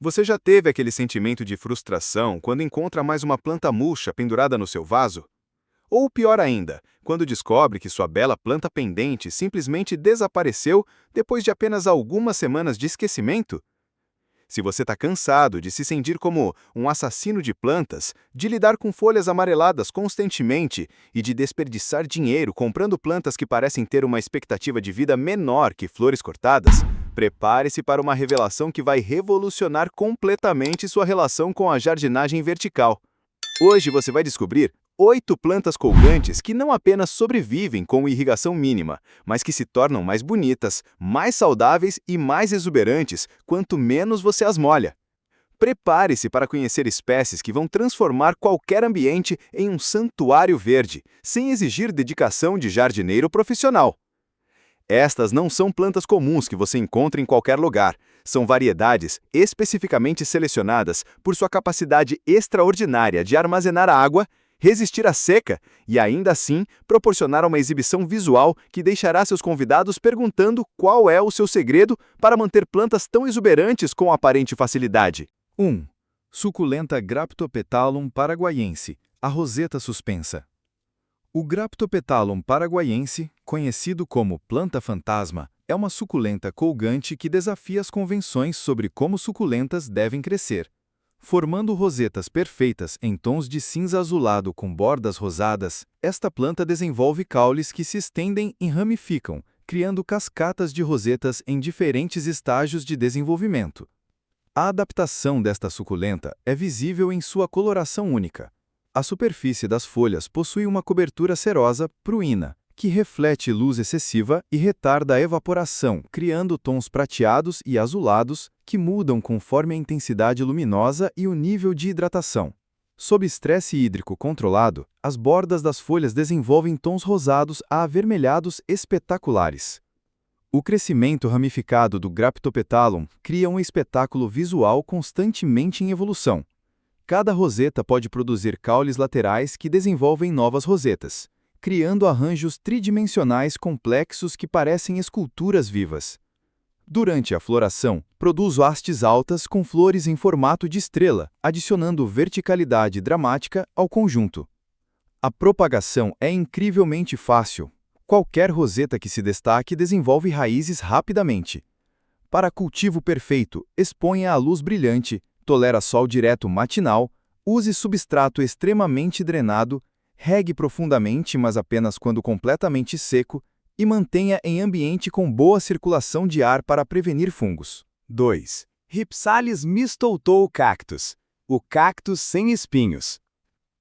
Você já teve aquele sentimento de frustração quando encontra mais uma planta murcha pendurada no seu vaso? Ou pior ainda, quando descobre que sua bela planta pendente simplesmente desapareceu depois de apenas algumas semanas de esquecimento? Se você está cansado de se sentir como um assassino de plantas, de lidar com folhas amareladas constantemente e de desperdiçar dinheiro comprando plantas que parecem ter uma expectativa de vida menor que flores cortadas, prepare-se para uma revelação que vai revolucionar completamente sua relação com a jardinagem vertical. Hoje você vai descobrir 8 plantas colgantes que não apenas sobrevivem com irrigação mínima, mas que se tornam mais bonitas, mais saudáveis e mais exuberantes quanto menos você as molha. Prepare-se para conhecer espécies que vão transformar qualquer ambiente em um santuário verde, sem exigir dedicação de jardineiro profissional. Estas não são plantas comuns que você encontra em qualquer lugar. São variedades especificamente selecionadas por sua capacidade extraordinária de armazenar água, resistir à seca e, ainda assim, proporcionar uma exibição visual que deixará seus convidados perguntando qual é o seu segredo para manter plantas tão exuberantes com aparente facilidade. 1. Suculenta Graptopetalum paraguaiense, a roseta suspensa. O Graptopetalum paraguaiense, conhecido como planta fantasma, é uma suculenta colgante que desafia as convenções sobre como suculentas devem crescer. Formando rosetas perfeitas em tons de cinza azulado com bordas rosadas, esta planta desenvolve caules que se estendem e ramificam, criando cascatas de rosetas em diferentes estágios de desenvolvimento. A adaptação desta suculenta é visível em sua coloração única. A superfície das folhas possui uma cobertura cerosa, pruína, que reflete luz excessiva e retarda a evaporação, criando tons prateados e azulados que mudam conforme a intensidade luminosa e o nível de hidratação. Sob estresse hídrico controlado, as bordas das folhas desenvolvem tons rosados a avermelhados espetaculares. O crescimento ramificado do Graptopetalum cria um espetáculo visual constantemente em evolução. Cada roseta pode produzir caules laterais que desenvolvem novas rosetas, criando arranjos tridimensionais complexos que parecem esculturas vivas. Durante a floração, produz hastes altas com flores em formato de estrela, adicionando verticalidade dramática ao conjunto. A propagação é incrivelmente fácil. Qualquer roseta que se destaque desenvolve raízes rapidamente. Para cultivo perfeito, exponha à luz brilhante, tolera sol direto matinal, use substrato extremamente drenado, regue profundamente, mas apenas quando completamente seco, e mantenha em ambiente com boa circulação de ar para prevenir fungos. 2. Rhipsalis mistoutou cactus, o cactus sem espinhos.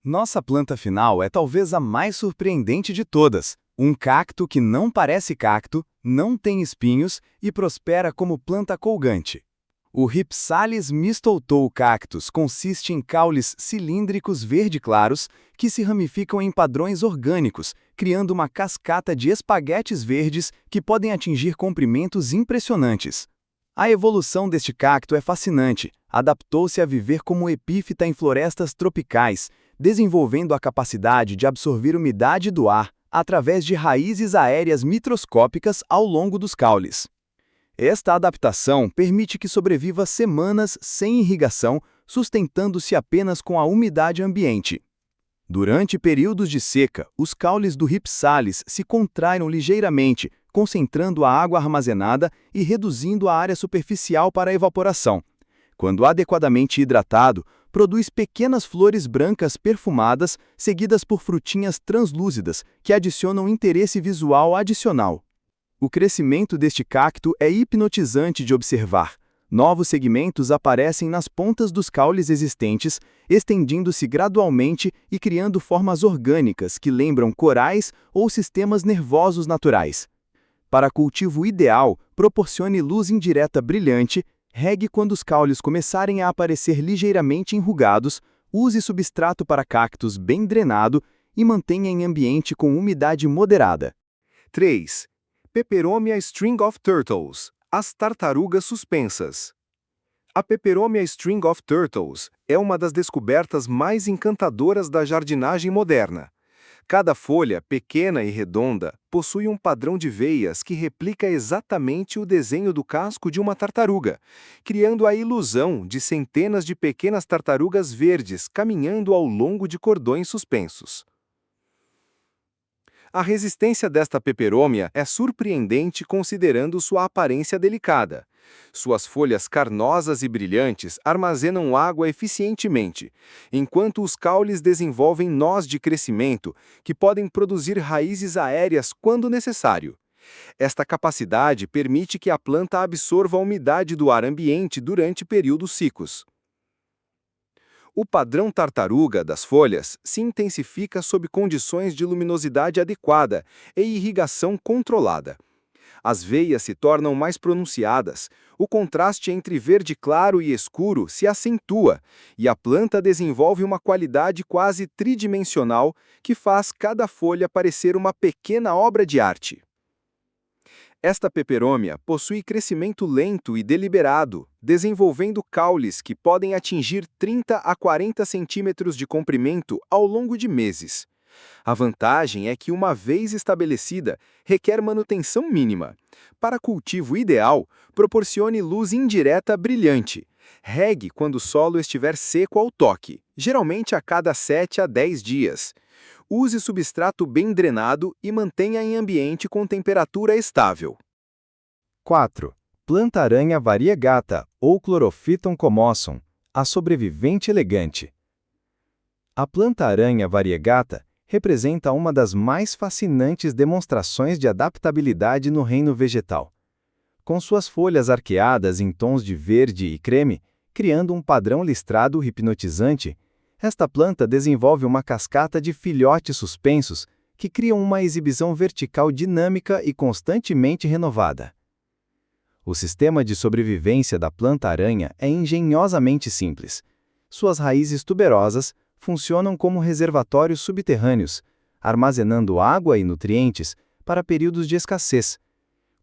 Nossa planta final é talvez a mais surpreendente de todas. Um cacto que não parece cacto, não tem espinhos e prospera como planta colgante. O Rhipsalis mistoutou cactus consiste em caules cilíndricos verde claros que se ramificam em padrões orgânicos, criando uma cascata de espaguetes verdes que podem atingir comprimentos impressionantes. A evolução deste cacto é fascinante. Adaptou-se a viver como epífita em florestas tropicais, desenvolvendo a capacidade de absorver umidade do ar através de raízes aéreas microscópicas ao longo dos caules. Esta adaptação permite que sobreviva semanas sem irrigação, sustentando-se apenas com a umidade ambiente. Durante períodos de seca, os caules do Rhipsalis se contraem ligeiramente, concentrando a água armazenada e reduzindo a área superficial para a evaporação. Quando adequadamente hidratado, produz pequenas flores brancas perfumadas, seguidas por frutinhas translúcidas, que adicionam interesse visual adicional. O crescimento deste cacto é hipnotizante de observar. Novos segmentos aparecem nas pontas dos caules existentes, estendindo-se gradualmente e criando formas orgânicas que lembram corais ou sistemas nervosos naturais. Para cultivo ideal, proporcione luz indireta brilhante, regue quando os caules começarem a aparecer ligeiramente enrugados, use substrato para cactos bem drenado e mantenha em ambiente com umidade moderada. 3. Peperomia String of Turtles, as tartarugas suspensas. A Peperomia String of Turtles é uma das descobertas mais encantadoras da jardinagem moderna. Cada folha, pequena e redonda, possui um padrão de veias que replica exatamente o desenho do casco de uma tartaruga, criando a ilusão de centenas de pequenas tartarugas verdes caminhando ao longo de cordões suspensos. A resistência desta peperômia é surpreendente considerando sua aparência delicada. Suas folhas carnosas e brilhantes armazenam água eficientemente, enquanto os caules desenvolvem nós de crescimento que podem produzir raízes aéreas quando necessário. Esta capacidade permite que a planta absorva a umidade do ar ambiente durante períodos secos. O padrão tartaruga das folhas se intensifica sob condições de luminosidade adequada e irrigação controlada. As veias se tornam mais pronunciadas, o contraste entre verde claro e escuro se acentua, e a planta desenvolve uma qualidade quase tridimensional que faz cada folha parecer uma pequena obra de arte. Esta peperômia possui crescimento lento e deliberado, desenvolvendo caules que podem atingir 30 a 40 centímetros de comprimento ao longo de meses. A vantagem é que, uma vez estabelecida, requer manutenção mínima. Para cultivo ideal, proporcione luz indireta brilhante. Regue quando o solo estiver seco ao toque, geralmente a cada 7 a 10 dias. Use substrato bem drenado e mantenha em ambiente com temperatura estável. 4. Planta-aranha variegata, ou Chlorophyton comossum, a sobrevivente elegante. A planta-aranha variegata representa uma das mais fascinantes demonstrações de adaptabilidade no reino vegetal. Com suas folhas arqueadas em tons de verde e creme, criando um padrão listrado hipnotizante, esta planta desenvolve uma cascata de filhotes suspensos que criam uma exibição vertical dinâmica e constantemente renovada. O sistema de sobrevivência da planta-aranha é engenhosamente simples. Suas raízes tuberosas funcionam como reservatórios subterrâneos, armazenando água e nutrientes para períodos de escassez.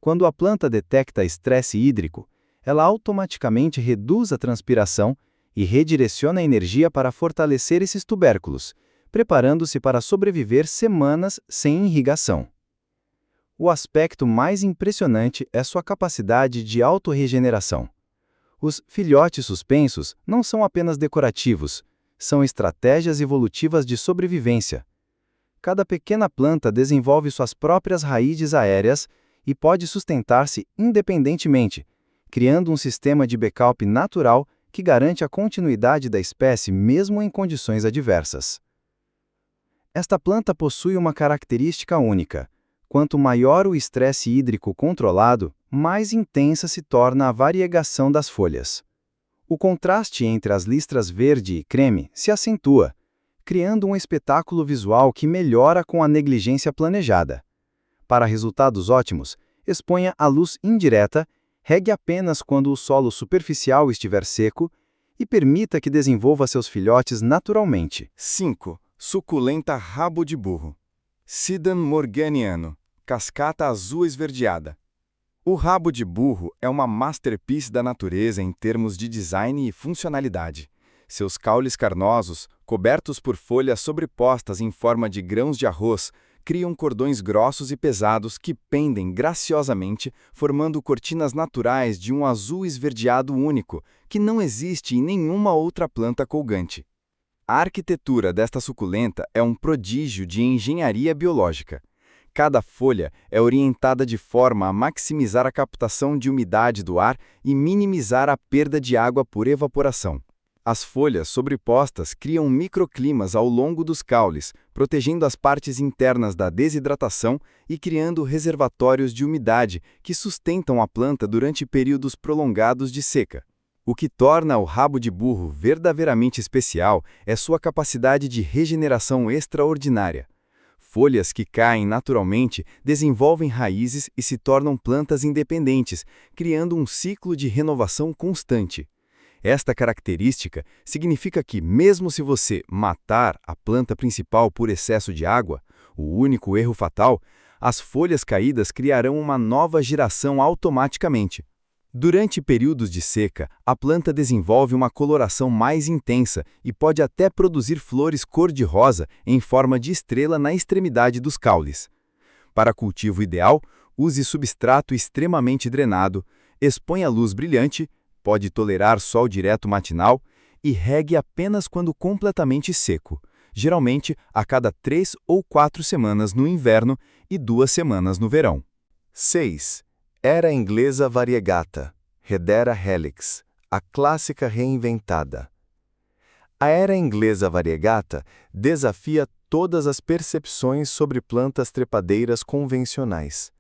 Quando a planta detecta estresse hídrico, ela automaticamente reduz a transpiração e redireciona a energia para fortalecer esses tubérculos, preparando-se para sobreviver semanas sem irrigação. O aspecto mais impressionante é sua capacidade de autorregeneração. Os filhotes suspensos não são apenas decorativos, são estratégias evolutivas de sobrevivência. Cada pequena planta desenvolve suas próprias raízes aéreas e pode sustentar-se independentemente, criando um sistema de backup natural que garante a continuidade da espécie mesmo em condições adversas. Esta planta possui uma característica única. Quanto maior o estresse hídrico controlado, mais intensa se torna a variegação das folhas. O contraste entre as listras verde e creme se acentua, criando um espetáculo visual que melhora com a negligência planejada. Para resultados ótimos, exponha a luz indireta, regue apenas quando o solo superficial estiver seco e permita que desenvolva seus filhotes naturalmente. 5. Suculenta rabo de burro. Sedum morganiano, cascata azul esverdeada. O rabo de burro é uma masterpiece da natureza em termos de design e funcionalidade. Seus caules carnosos, cobertos por folhas sobrepostas em forma de grãos de arroz, criam cordões grossos e pesados que pendem graciosamente, formando cortinas naturais de um azul esverdeado único, que não existe em nenhuma outra planta colgante. A arquitetura desta suculenta é um prodígio de engenharia biológica. Cada folha é orientada de forma a maximizar a captação de umidade do ar e minimizar a perda de água por evaporação. As folhas sobrepostas criam microclimas ao longo dos caules, protegendo as partes internas da desidratação e criando reservatórios de umidade que sustentam a planta durante períodos prolongados de seca. O que torna o rabo de burro verdadeiramente especial é sua capacidade de regeneração extraordinária. Folhas que caem naturalmente desenvolvem raízes e se tornam plantas independentes, criando um ciclo de renovação constante. Esta característica significa que, mesmo se você matar a planta principal por excesso de água, o único erro fatal, as folhas caídas criarão uma nova geração automaticamente. Durante períodos de seca, a planta desenvolve uma coloração mais intensa e pode até produzir flores cor-de-rosa em forma de estrela na extremidade dos caules. Para cultivo ideal, use substrato extremamente drenado, exponha luz brilhante, pode tolerar sol direto matinal e regue apenas quando completamente seco, geralmente a cada 3 ou 4 semanas no inverno e 2 semanas no verão. 6. Era inglesa variegata, Hedera helix, a clássica reinventada. A era inglesa variegata desafia todas as percepções sobre plantas trepadeiras convencionais.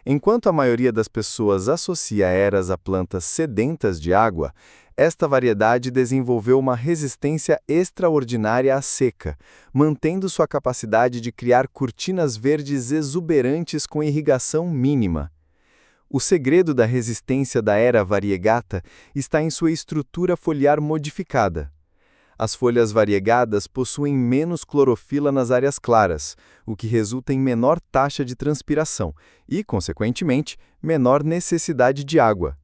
Enquanto a maioria das pessoas associa eras a plantas sedentas de água, esta variedade desenvolveu uma resistência extraordinária à seca, mantendo sua capacidade de criar cortinas verdes exuberantes com irrigação mínima. O segredo da resistência da era variegata está em sua estrutura foliar modificada. As folhas variegadas possuem menos clorofila nas áreas claras, o que resulta em menor taxa de transpiração e, consequentemente, menor necessidade de água.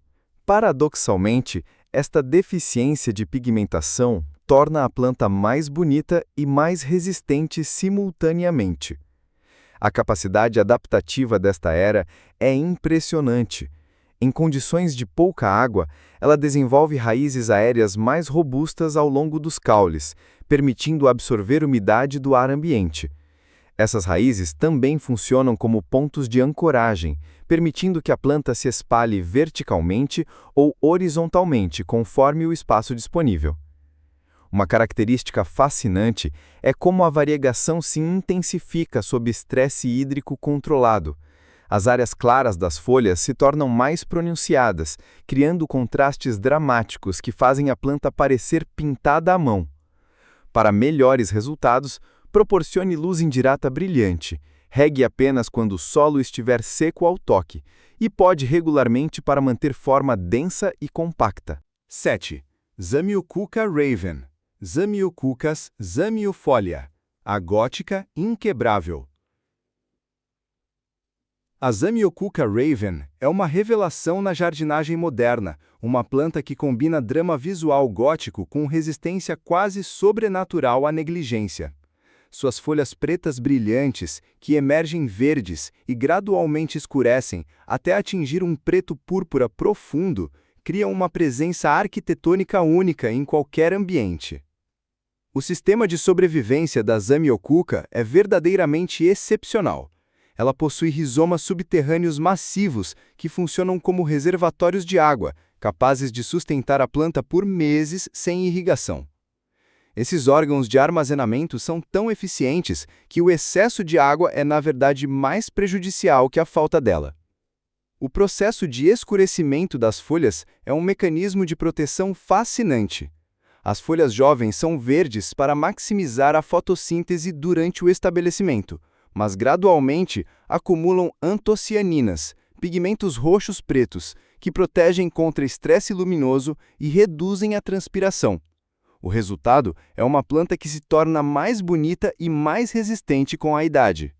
Paradoxalmente, esta deficiência de pigmentação torna a planta mais bonita e mais resistente simultaneamente. A capacidade adaptativa desta era é impressionante. Em condições de pouca água, ela desenvolve raízes aéreas mais robustas ao longo dos caules, permitindo absorver umidade do ar ambiente. Essas raízes também funcionam como pontos de ancoragem, permitindo que a planta se espalhe verticalmente ou horizontalmente conforme o espaço disponível. Uma característica fascinante é como a variegação se intensifica sob estresse hídrico controlado. As áreas claras das folhas se tornam mais pronunciadas, criando contrastes dramáticos que fazem a planta parecer pintada à mão. Para melhores resultados, proporcione luz indireta brilhante, regue apenas quando o solo estiver seco ao toque, e pode regularmente para manter forma densa e compacta. 7. Zamioculca raven, Zamioculcas zamiofolia, a gótica inquebrável. A Zamioculca raven é uma revelação na jardinagem moderna, uma planta que combina drama visual gótico com resistência quase sobrenatural à negligência. Suas folhas pretas brilhantes, que emergem verdes e gradualmente escurecem até atingir um preto púrpura profundo, criam uma presença arquitetônica única em qualquer ambiente. O sistema de sobrevivência da Zamioculca é verdadeiramente excepcional. Ela possui rizomas subterrâneos massivos que funcionam como reservatórios de água, capazes de sustentar a planta por meses sem irrigação. Esses órgãos de armazenamento são tão eficientes que o excesso de água é, na verdade, mais prejudicial que a falta dela. O processo de escurecimento das folhas é um mecanismo de proteção fascinante. As folhas jovens são verdes para maximizar a fotossíntese durante o estabelecimento, mas gradualmente acumulam antocianinas, pigmentos roxos pretos, que protegem contra estresse luminoso e reduzem a transpiração. O resultado é uma planta que se torna mais bonita e mais resistente com a idade.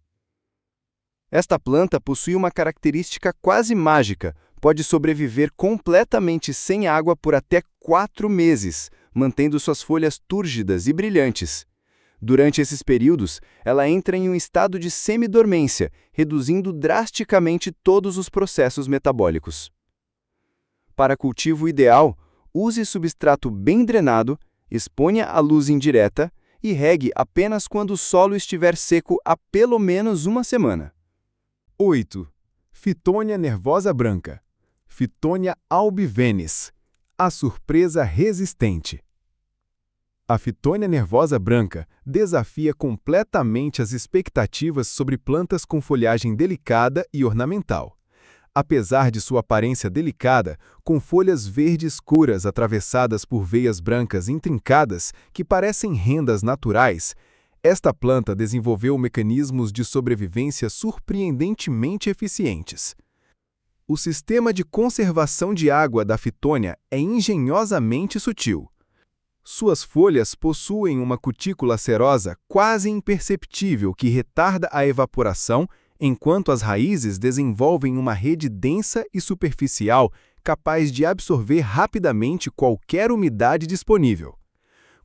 Esta planta possui uma característica quase mágica, pode sobreviver completamente sem água por até 4 meses, mantendo suas folhas túrgidas e brilhantes. Durante esses períodos, ela entra em um estado de semidormência, reduzindo drasticamente todos os processos metabólicos. Para cultivo ideal, use substrato bem drenado, exponha a luz indireta e regue apenas quando o solo estiver seco há pelo menos uma semana. 8. Fitônia nervosa branca, Fitônia albivenis, a surpresa resistente. A Fitônia nervosa branca desafia completamente as expectativas sobre plantas com folhagem delicada e ornamental. Apesar de sua aparência delicada, com folhas verdes escuras atravessadas por veias brancas intrincadas que parecem rendas naturais, esta planta desenvolveu mecanismos de sobrevivência surpreendentemente eficientes. O sistema de conservação de água da Fitônia é engenhosamente sutil. Suas folhas possuem uma cutícula cerosa quase imperceptível que retarda a evaporação, enquanto as raízes desenvolvem uma rede densa e superficial capaz de absorver rapidamente qualquer umidade disponível.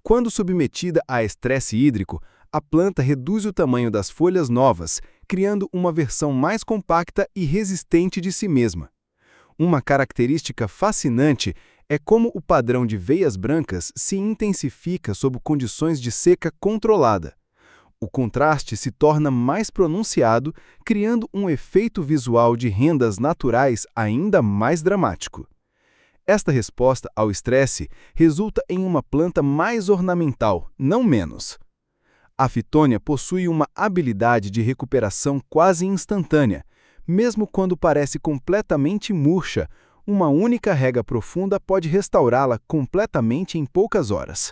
Quando submetida a estresse hídrico, a planta reduz o tamanho das folhas novas, criando uma versão mais compacta e resistente de si mesma. Uma característica fascinante é como o padrão de veias brancas se intensifica sob condições de seca controlada. O contraste se torna mais pronunciado, criando um efeito visual de rendas naturais ainda mais dramático. Esta resposta ao estresse resulta em uma planta mais ornamental, não menos. A fitônia possui uma habilidade de recuperação quase instantânea. Mesmo quando parece completamente murcha, uma única rega profunda pode restaurá-la completamente em poucas horas.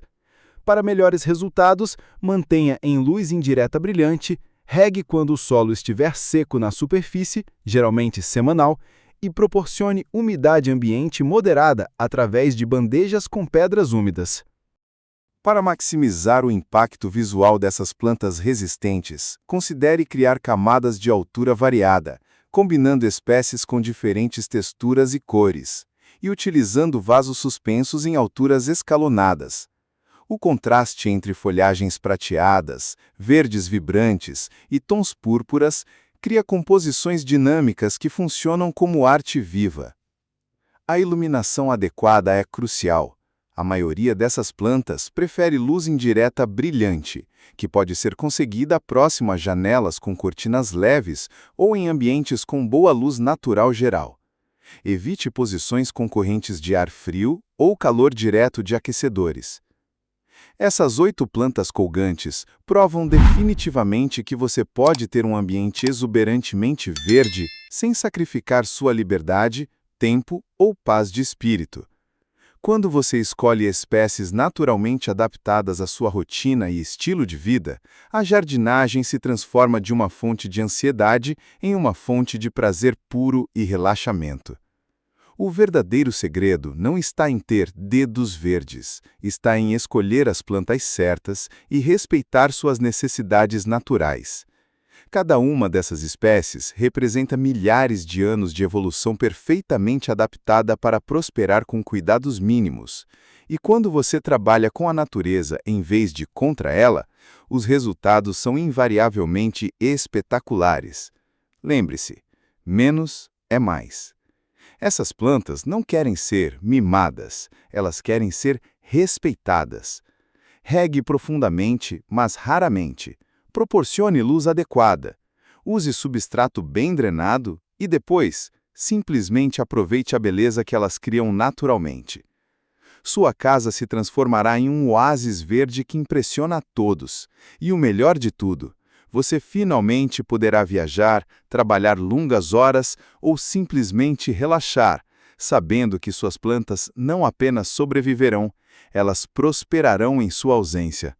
Para melhores resultados, mantenha em luz indireta brilhante, regue quando o solo estiver seco na superfície, geralmente semanal, e proporcione umidade ambiente moderada através de bandejas com pedras úmidas. Para maximizar o impacto visual dessas plantas resistentes, considere criar camadas de altura variada, combinando espécies com diferentes texturas e cores, e utilizando vasos suspensos em alturas escalonadas. O contraste entre folhagens prateadas, verdes vibrantes e tons púrpuras cria composições dinâmicas que funcionam como arte viva. A iluminação adequada é crucial. A maioria dessas plantas prefere luz indireta brilhante, que pode ser conseguida próximo a janelas com cortinas leves ou em ambientes com boa luz natural geral. Evite posições com correntes de ar frio ou calor direto de aquecedores. Essas 8 plantas colgantes provam definitivamente que você pode ter um ambiente exuberantemente verde sem sacrificar sua liberdade, tempo ou paz de espírito. Quando você escolhe espécies naturalmente adaptadas à sua rotina e estilo de vida, a jardinagem se transforma de uma fonte de ansiedade em uma fonte de prazer puro e relaxamento. O verdadeiro segredo não está em ter dedos verdes, está em escolher as plantas certas e respeitar suas necessidades naturais. Cada uma dessas espécies representa milhares de anos de evolução perfeitamente adaptada para prosperar com cuidados mínimos. E quando você trabalha com a natureza em vez de contra ela, os resultados são invariavelmente espetaculares. Lembre-se, menos é mais. Essas plantas não querem ser mimadas, elas querem ser respeitadas. Regue profundamente, mas raramente. Proporcione luz adequada. Use substrato bem drenado e depois, simplesmente aproveite a beleza que elas criam naturalmente. Sua casa se transformará em um oásis verde que impressiona a todos. E o melhor de tudo, você finalmente poderá viajar, trabalhar longas horas ou simplesmente relaxar, sabendo que suas plantas não apenas sobreviverão, elas prosperarão em sua ausência.